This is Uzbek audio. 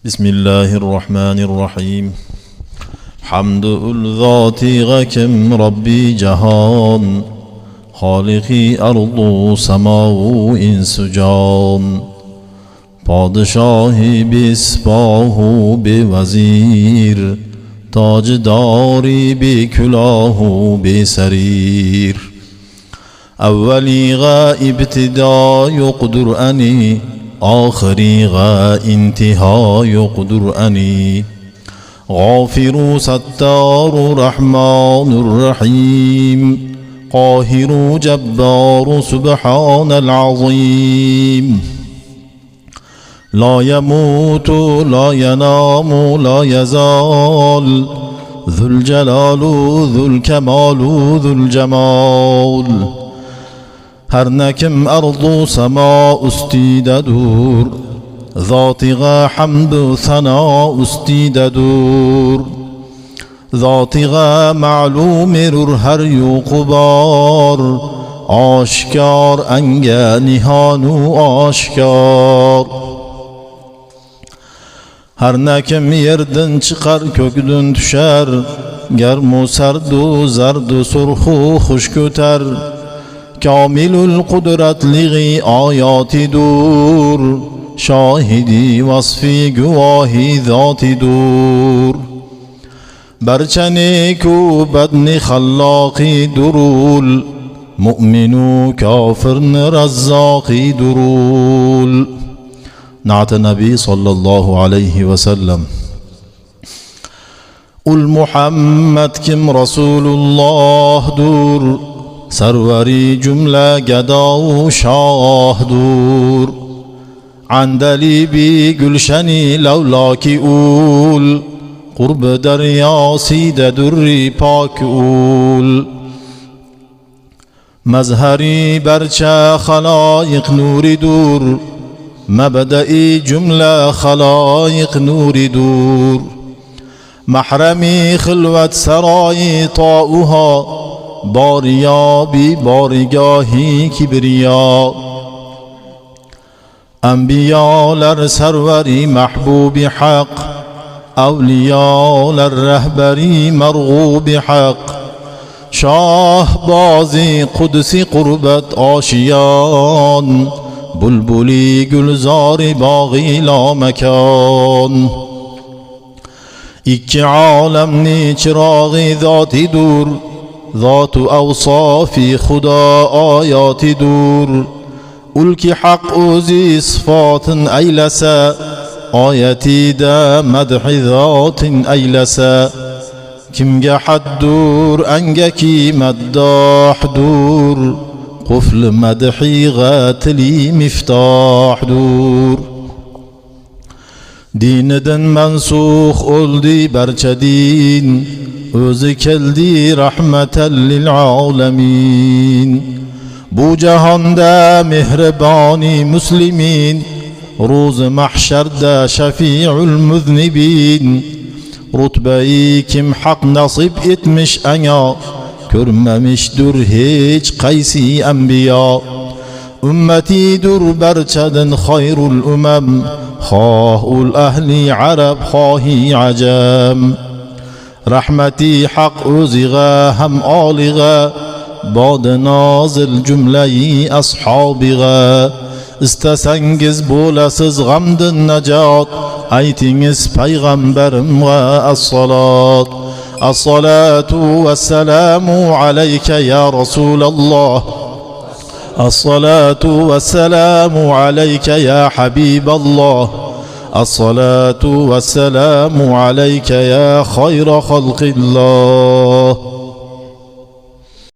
بسم الله الرحمن الرحیم. حمد الذاتیغکم ربی جهان، خالقی ارض و سما و انس و جان. پادشاهی بی سپاه و بی وزیر، تاجداری بی کلاه و بی سریر. اولی غا ابتدا یقدر انی، آخری غا انتها یقدر انی. غافر ستار رحمان الرحیم، قاهر جبار سبحان العظیم. لا يموت لا ينام لا يزال، ذو الجلال ذو الكمال ذو الجمال. هر نکم ارض و سما استیده دور، ذاتغا حمد و ثنا استیده دور. ذاتغا معلوم رور هر یو قبار، آشکار انگه نهان و آشکار. هر نکم یردن چقر kökdün düşer، گرم و سرد و زرد و سرخ و خشک و تر. کامل القدرت لغی آیاتی دور، شاهدی وصفی گواهی ذاتی دور. برچنیک و بدن خلاقی درول، مؤمن و کافر رزاقی درول. نعت النبي صلى الله عليه وسلم. محمد كم رسول الله دور، سروري جملة گدا و شاه دور. عندلیبی گلشنی لولاکی اول، قرب دریا سید دری پاک اول. مظهری برچه خلایق نوری دور، مبدئی جمله خلایق نوری دور. محرمی خلوت سرای طاؤها، باریا بی بارگاهی کبریا. انبیا لر سروری محبوب حق، اولیا لر رهبری مرغوب حق. شاه بازی قدسی قربت آشیان، بلبلی گلزار باغی لامکان. iki عالم چراغی ذاتی دور، ذات اوصافی خدا آیاتی دور. الکی حق اوزی صفات ایلسا، آیتی دا مدح ذات ایلسا. کم گحد دور انگکی مداح دور، قفل مدحی غاتلی مفتاح دور. دیندن منسوخ اولدی برچه دین، اوزی کلدی رحمتا للعالمین. بو جهان دا مهربانی مسلمین، روز محشر دا شفیع المذنبین. رتبهی کم حق نصیب etmiş انا، görmemiştir hiç qaysi enbiya. Ümmetidir berçeden hayrul umam، خاهul ehli Arab خاهی عجم. رحمتی حق اوزیغا هم آلیغا، باد نازل جملهی اصحابیغا. استسنگز بولسز غمدن نجات، ایتینگز پیغمبرم و الصلاة. الصلاة والسلام عليك يا رسول الله، الصلاة والسلام عليك يا حبيب الله، الصلاة والسلام عليك يا خير خلق الله.